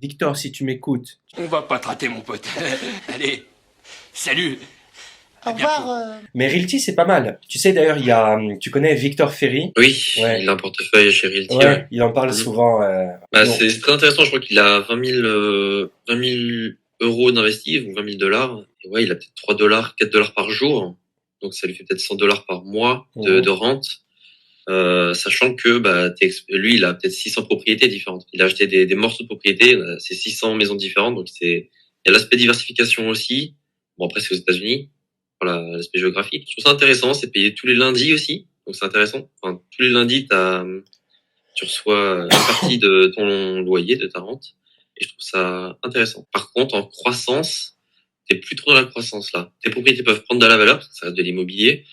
Victor, si tu m'écoutes. On va pas te rater, mon pote. Allez, salut, Au à revoir. bientôt. Mais Realty, c'est pas mal. Tu sais, d'ailleurs, tu connais Victor Ferry. Oui, Ouais, il a un portefeuille chez Realty, ouais, ouais. il en parle Mhm. souvent. Bah, Non. c'est très intéressant. Je crois qu'il a 20 000 euros d'investis, ou 20 000 dollars. Et ouais, il a peut-être 3 dollars, 4 dollars par jour. Donc, ça lui fait peut-être 100 dollars par mois de Mhm. rente. Sachant que, bah, lui, il a peut-être 600 propriétés différentes. Il a acheté des morceaux de propriétés. C'est 600 maisons différentes. Donc, il y a l'aspect diversification aussi. Bon, après, c'est aux États-Unis. Voilà, l'aspect géographique. Je trouve ça intéressant. C'est payé tous les lundis aussi. Donc, c'est intéressant. Enfin, tous les lundis, tu reçois une partie de ton loyer, de ta rente. Et je trouve ça intéressant. Par contre, en croissance, t'es plus trop dans la croissance là. Tes propriétés peuvent prendre de la valeur, parce que ça reste de l'immobilier.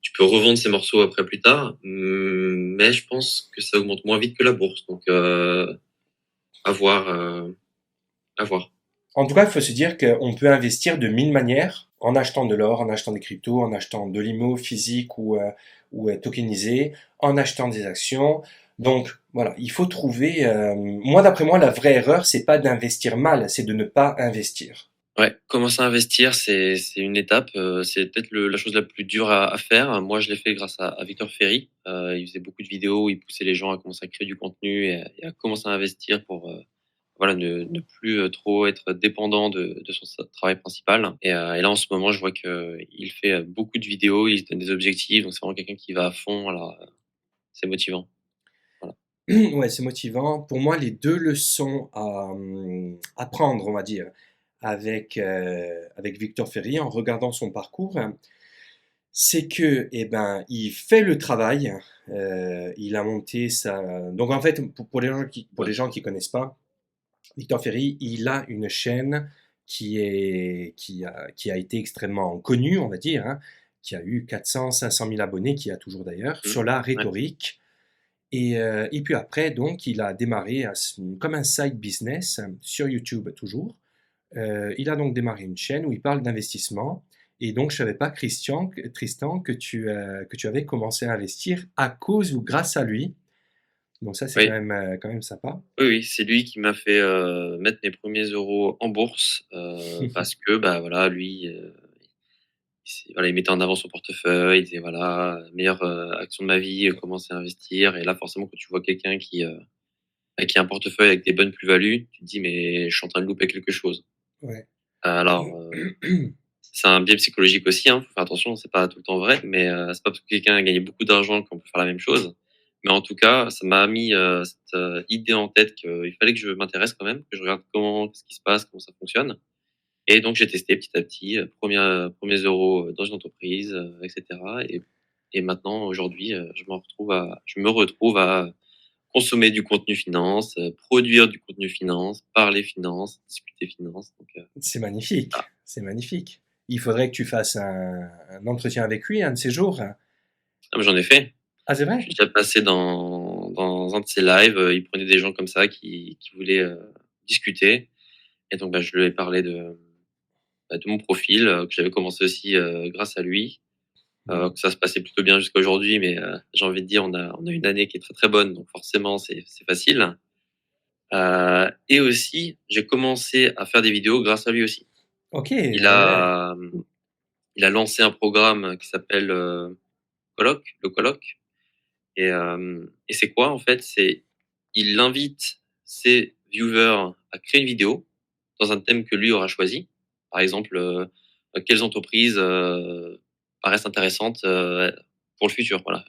Tu peux revendre ces morceaux après plus tard, mais je pense que ça augmente moins vite que la bourse. Donc, à voir, à voir. En tout cas, il faut se dire qu'on peut investir de mille manières, en achetant de l'or, en achetant des cryptos, en achetant de l'immo physique ou tokenisé, en achetant des actions. Donc voilà, il faut trouver. Moi, d'après moi, la vraie erreur, c'est pas d'investir mal, c'est de ne pas investir. Ouais, commencer à investir, c'est une étape. C'est peut-être la chose la plus dure à faire. Moi, je l'ai fait grâce à Victor Ferry. Il faisait beaucoup de vidéos, il poussait les gens à commencer à créer du contenu et à commencer à investir pour voilà, ne plus trop être dépendant de son travail principal. Et là, en ce moment, je vois qu'il fait beaucoup de vidéos, il se donne des objectifs, donc c'est vraiment quelqu'un qui va à fond. Alors, c'est motivant. Voilà. Ouais, c'est motivant. Pour moi, les deux leçons à prendre, on va dire, avec Victor Ferry, en regardant son parcours, c'est que, eh ben, il fait le travail. Il a monté sa. Donc en fait, pour les gens qui connaissent pas, Victor Ferry, il a une chaîne qui a été extrêmement connue, on va dire, hein, qui a eu 400, 500 000 abonnés, qui a toujours d'ailleurs, Mmh. sur la Ouais. rhétorique. Et puis après, donc, il a démarré comme un side business sur YouTube toujours. Il a donc démarré une chaîne où il parle d'investissement. Et donc, je ne savais pas, Tristan, que tu avais commencé à investir à cause ou grâce à lui. Donc ça, c'est Oui. quand même sympa. Oui, oui, c'est lui qui m'a fait mettre mes premiers euros en bourse parce que bah voilà, lui, voilà, il mettait en avant son portefeuille, il disait voilà, meilleure action de ma vie, commencer à investir. Et là, forcément, quand tu vois quelqu'un qui a un portefeuille avec des bonnes plus-values, tu te dis mais je suis en train de louper quelque chose. Ouais. Alors, c'est un biais psychologique aussi, hein, faut faire attention, c'est pas tout le temps vrai, mais c'est pas parce que quelqu'un a gagné beaucoup d'argent qu'on peut faire la même chose. Mais en tout cas, ça m'a mis cette idée en tête qu'il fallait que je m'intéresse quand même, que je regarde ce qui se passe, comment ça fonctionne. Et donc j'ai testé petit à petit, premiers euros dans une entreprise, etc. Et maintenant, aujourd'hui, je me retrouve à consommer du contenu finance, produire du contenu finance, parler finance, discuter finance. Donc, C'est magnifique. voilà. C'est magnifique. Il faudrait que tu fasses un entretien avec lui un de ces jours. Ah, mais j'en ai fait. Ah, c'est Je vrai? suis déjà passé dans un de ses lives. Il prenait des gens comme ça qui voulaient discuter. Et donc, bah, je lui ai parlé de mon profil, que j'avais commencé aussi grâce à lui. Que ça se passait plutôt bien jusqu'à aujourd'hui, mais j'ai envie de dire, on a une année qui est très très bonne, donc forcément, c'est facile. Et aussi, j'ai commencé à faire des vidéos grâce à lui aussi. Ok, Il ouais. a, il a lancé un programme qui s'appelle Colloque, le Colloque. Et c'est quoi en fait? Il invite ses viewers à créer une vidéo dans un thème que lui aura choisi. Par exemple, quelles entreprises paraissent intéressantes pour le futur, voilà.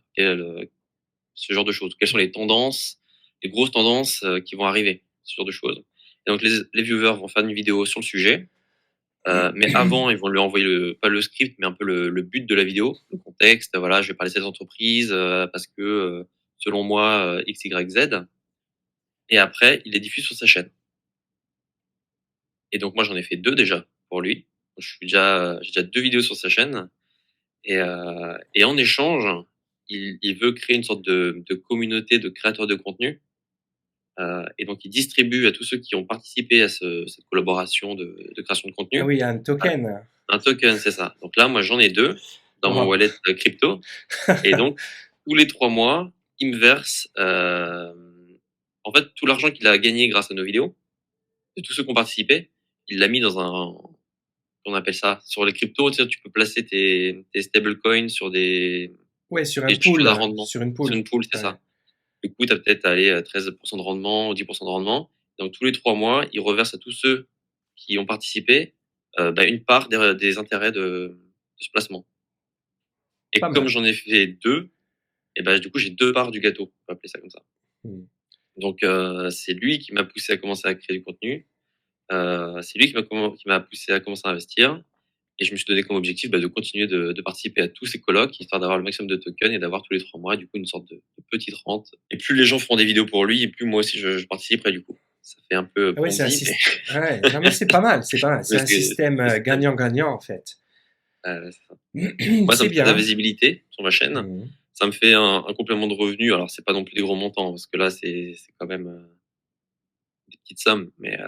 Ce genre de choses. Quelles sont les tendances, les grosses tendances qui vont arriver, ce genre de choses. Et donc les viewers vont faire une vidéo sur le sujet. Mais avant, ils vont lui envoyer pas le script, mais un peu le but de la vidéo, le contexte. Voilà, je vais parler de cette entreprise parce que selon moi X, Y, Z. Et après, il les diffuse sur sa chaîne. Et donc moi, j'en ai fait deux déjà pour lui. J'ai déjà deux vidéos sur sa chaîne. Et en échange, il veut créer une sorte de communauté de créateurs de contenu. Et donc, il distribue à tous ceux qui ont participé à cette collaboration de création de Ah contenu oui, un token. un token, c'est ça. Donc là, moi, j'en ai deux dans mon Wow. wallet crypto. Et donc, tous les 3 mois, il me verse en fait tout l'argent qu'il a gagné grâce à nos vidéos. de tous ceux qui ont participé, il l'a mis dans un, on appelle ça, sur les cryptos, tu sais, tu peux placer tes stablecoins sur Ouais, sur un des choses à pool, rendement. sur une Sur pool. une pool, c'est Ouais. ça. Du coup, tu as peut-être allé 13% de rendement ou 10% de rendement. Donc, tous les 3 mois, il reverse à tous ceux qui ont participé une part des intérêts de ce placement. Et Pas comme mal. j'en ai fait deux, et ben, du coup, j'ai deux parts du gâteau, on peut appeler ça comme ça. Mmh. Donc, c'est lui qui m'a poussé à commencer à créer du contenu. C'est lui qui m'a poussé à commencer à investir. Et je me suis donné comme objectif de continuer de participer à tous ces colloques, histoire d'avoir le maximum de tokens et d'avoir tous les 3 mois, du coup, une sorte de petite rente. Et plus les gens feront des vidéos pour lui, et plus moi aussi je participerai, du coup. Ça fait un peu Ah ouais, c'est un Ponzi, mais, système. Ouais, non, mais c'est pas mal, c'est pas mal. C'est mais un système c'est ça. gagnant-gagnant, en fait. C'est ça. Moi, ça C'est me fait de la bien. visibilité sur ma chaîne. Mmh. Ça me fait un complément de revenu. Alors, c'est pas non plus des gros montants, parce que là, c'est quand même des petites sommes. Mais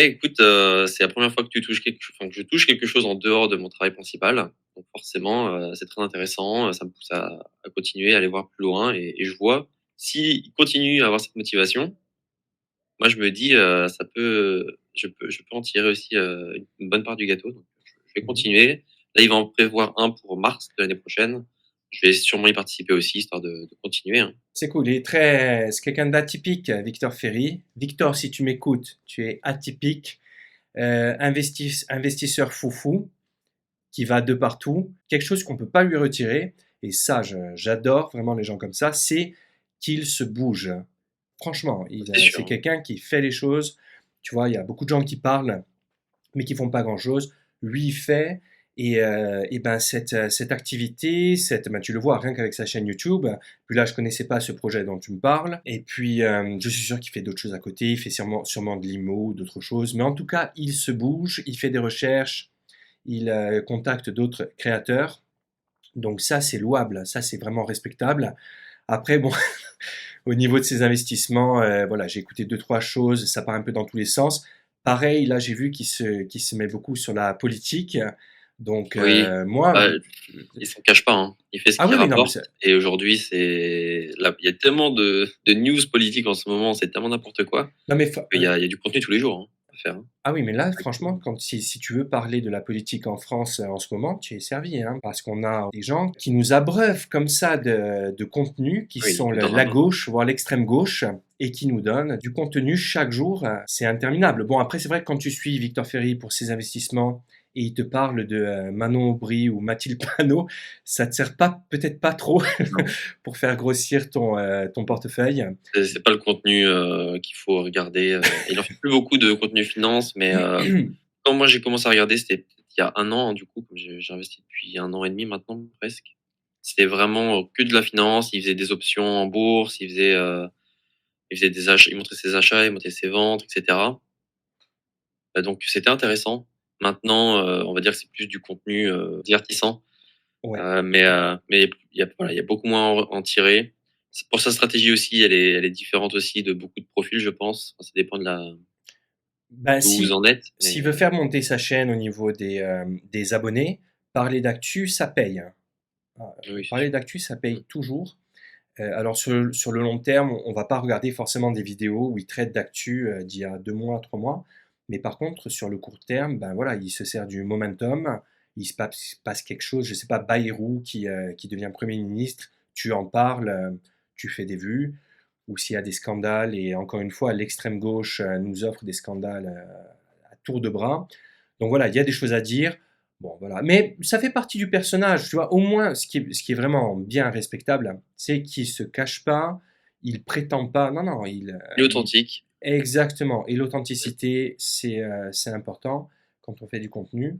écoute, c'est la première fois que tu touches quelque chose, enfin, que je touche quelque chose en dehors de mon travail principal. Donc forcément, c'est très intéressant. Ça me pousse à continuer, à aller voir plus loin. Et je vois, s'il continue à avoir cette motivation, moi je me dis, je peux en tirer aussi une bonne part du gâteau. Donc je vais Mmh. continuer. Là, il va en prévoir un pour mars de l'année prochaine. Je vais sûrement y participer aussi, histoire de continuer, hein. C'est cool. C'est quelqu'un d'atypique, Victor Ferry. Victor, si tu m'écoutes, tu es atypique, investisseur foufou qui va de partout. Quelque chose qu'on peut pas lui retirer, et ça, j'adore vraiment les gens comme ça, c'est qu'il se bouge. Franchement, C'est sûr, c'est hein. quelqu'un qui fait les choses. Tu vois, il y a beaucoup de gens qui parlent, mais qui font pas grand-chose. Lui, il fait. Et ben cette activité, ben, tu le vois rien qu'avec sa chaîne YouTube. Puis là, je connaissais pas ce projet dont tu me parles. Et puis, je suis sûr qu'il fait d'autres choses à côté. Il fait sûrement de l'IMO ou d'autres choses. Mais en tout cas, il se bouge, il fait des recherches, il contacte d'autres créateurs. Donc ça, c'est louable. Ça, c'est vraiment respectable. Après, bon, au niveau de ses investissements, voilà, j'ai écouté deux, trois choses. Ça part un peu dans tous les sens. Pareil, là, j'ai vu qu'il se met beaucoup sur la politique. Donc, Oui, moi, bah, il s'en cache pas, hein. Il fait ce ah qu'il oui, oui, non, mais rapporte. Et aujourd'hui, c'est là, il y a tellement de news politiques en ce moment, c'est tellement n'importe quoi, non, mais il y a du contenu tous les jours, hein, à faire, hein. ah oui, mais là, franchement, si tu veux parler de la politique en France en ce moment, tu es servi, hein, parce qu'on a des gens qui nous abreuvent comme ça de contenus qui Oui, sont du la drame. gauche, voire l'extrême gauche, et qui nous donnent du contenu chaque jour. C'est interminable. Bon, après, c'est vrai que quand tu suis Victor Ferry pour ses investissements et il te parle de Manon Aubry ou Mathilde Panot, ça te sert pas, peut-être pas trop Non, pour faire grossir ton portefeuille. c'est pas le contenu qu'il faut regarder. Il en fait plus beaucoup de contenu finance, mais quand moi j'ai commencé à regarder, c'était peut-être il y a un an, du coup, comme j'ai investi depuis 1 an et demi maintenant, presque. C'était vraiment que de la finance. Il faisait des options en bourse, il faisait des achats, il montrait ses achats, il montrait ses ventes, etc. Donc c'était intéressant. Maintenant, on va dire que c'est plus du contenu divertissant. Ouais. Mais il y a beaucoup moins à en tirer. Pour sa stratégie aussi, elle est différente aussi de beaucoup de profils, je pense. Enfin, ça dépend Ben, d'où vous en êtes. s'il veut faire monter sa chaîne au niveau des abonnés, parler d'actu, ça paye, hein. Oui, c'est Parler sûr. d'actu, ça paye toujours. Alors sur le long terme, on va pas regarder forcément des vidéos où il traite d'actu d'il y a 2 mois, 3 mois. Mais par contre, sur le court terme, ben voilà, il se sert du momentum. Il passe quelque chose, je sais pas, Bayrou qui devient Premier ministre, tu en parles, tu fais des vues. Ou s'il y a des scandales, et encore une fois, l'extrême gauche nous offre des scandales à tour de bras. Donc voilà, il y a des choses à dire. Bon, voilà. Mais ça fait partie du personnage, tu vois. Au moins, ce qui est vraiment bien respectable, c'est qu'il se cache pas, il prétend pas. Non, non, Il est authentique. exactement. Et l'authenticité, c'est important quand on fait du contenu.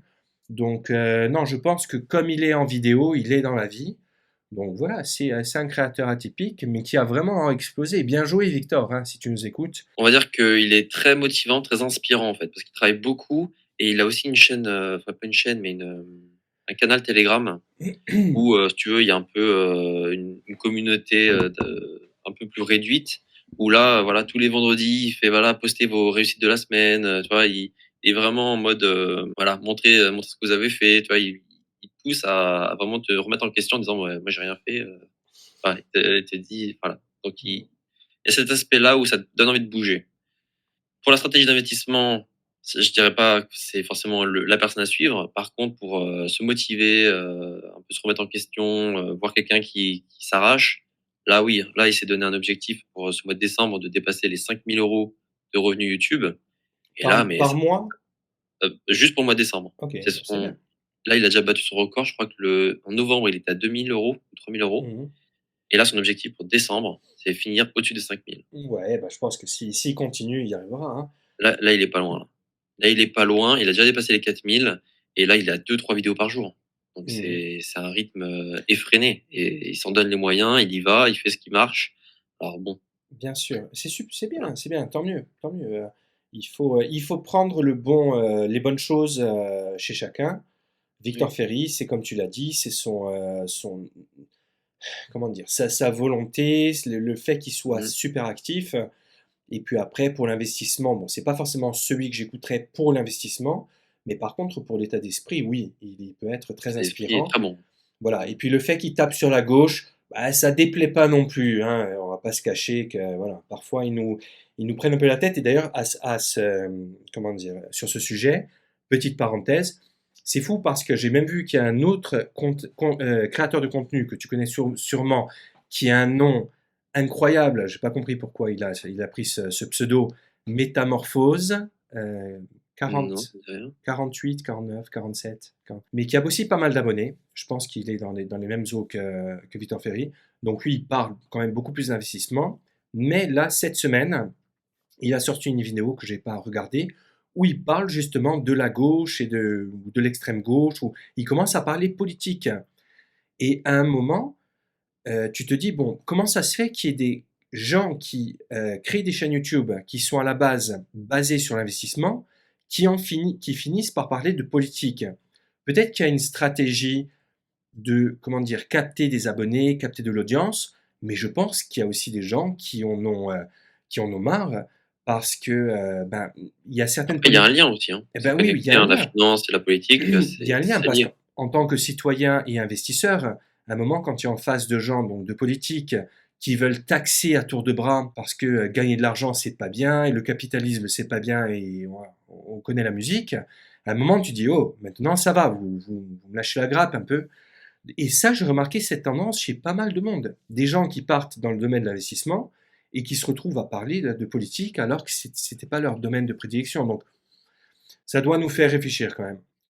Donc, non, je pense que comme il est en vidéo, il est dans la vie. Donc voilà, c'est un créateur atypique, mais qui a vraiment explosé. Bien joué, Victor, hein, si tu nous écoutes. On va dire qu'il est très motivant, très inspirant en fait, parce qu'il travaille beaucoup et il a aussi une chaîne, enfin pas une chaîne, mais un canal Telegram où, si tu veux, il y a un peu une communauté un peu plus réduite, où là, voilà, tous les vendredis, il fait, voilà, poster vos réussites de la semaine, tu vois, il est vraiment en mode, voilà, montrer ce que vous avez fait, tu vois, il pousse à vraiment te remettre en question en disant, ouais, moi j'ai rien fait, voilà, il te dit, voilà. Donc il y a cet aspect-là où ça te donne envie de bouger. Pour la stratégie d'investissement, je dirais pas que c'est forcément la personne à suivre. Par contre, pour se motiver, un peu se remettre en question, voir quelqu'un qui s'arrache, là oui, là il s'est donné un objectif pour ce mois de décembre de dépasser les 5 000 € de revenus YouTube. Et là, mais Par mois? juste pour le mois de décembre. Ok, C'est c'est bien. là, il a déjà battu son record. Je crois que en novembre, il était à 2 000 € ou 3 000 €. Mhm. Et là, son objectif pour décembre, c'est finir au-dessus de 5 000. Ouais, bah, je pense que s'il continue, il y arrivera, hein. Là, il est pas loin. Là, il est pas loin. Il a déjà dépassé les 4 000 et là, il a 2-3 vidéos par jour. Donc Mhm. c'est un rythme, effréné et il s'en donne les moyens, il y va, il fait ce qui marche. Alors bon, Bien sûr, voilà. c'est bien, tant mieux. Il faut prendre les bonnes choses chez chacun. Victor Oui. Ferry, c'est comme tu l'as dit, c'est comment dire, sa volonté, le fait qu'il soit Mmh. super actif. Et puis après, pour l'investissement, bon, c'est pas forcément celui que j'écouterais pour l'investissement, mais par contre, pour l'état d'esprit, oui, il peut être très Cet esprit est inspirant. très bon. Voilà, et puis le fait qu'il tape sur la gauche, bah, ça déplaît pas non plus, hein. On va pas se cacher que voilà, parfois ils nous prennent un peu la tête. Et d'ailleurs, comment dire, sur ce sujet, petite parenthèse, c'est fou parce que j'ai même vu qu'il y a un autre créateur de contenu que tu connais sûrement, qui a un nom incroyable. J'ai pas compris pourquoi il a pris ce pseudo Métamorphose. euh, Non, 40, ça me dit rien. 48, 49, 47, 40. Mais qui a aussi pas mal d'abonnés. Je pense qu'il est dans les mêmes eaux que Victor Ferry. Donc lui, il parle quand même beaucoup plus d'investissement. Mais là, cette semaine, il a sorti une vidéo que j'ai pas regardée où il parle justement de la gauche et de l'extrême gauche, où il commence à parler politique. Et à un moment, tu te dis, bon, comment ça se fait qu'il y ait des gens qui créent des chaînes YouTube qui sont à la base basées sur l'investissement, qui finissent par parler de politique. Peut-être qu'il y a une stratégie de, comment dire, capter des abonnés, capter de l'audience, mais je pense qu'il y a aussi des gens qui en ont marre parce que ben, il y a certaines Après, il y a un politiques. lien aussi, hein. Eh C'est ben pas oui, oui, il y a qu'écouter, un hein, la lien. finance et la politique, Il y a un lien c'est parce lié. qu'en tant que citoyen et investisseur, à un moment, quand tu es en face de gens, donc de politiques, qui veulent taxer à tour de bras parce que gagner de l'argent, c'est pas bien, et le capitalisme, c'est pas bien, et on connaît la musique, à un moment, tu dis, oh, maintenant, ça va, vous me lâchez la grappe un peu. Et ça, j'ai remarqué cette tendance chez pas mal de monde. Des gens qui partent dans le domaine de l'investissement et qui se retrouvent à parler de politique alors que c'était pas leur domaine de prédilection. Donc, ça doit nous faire réfléchir quand même.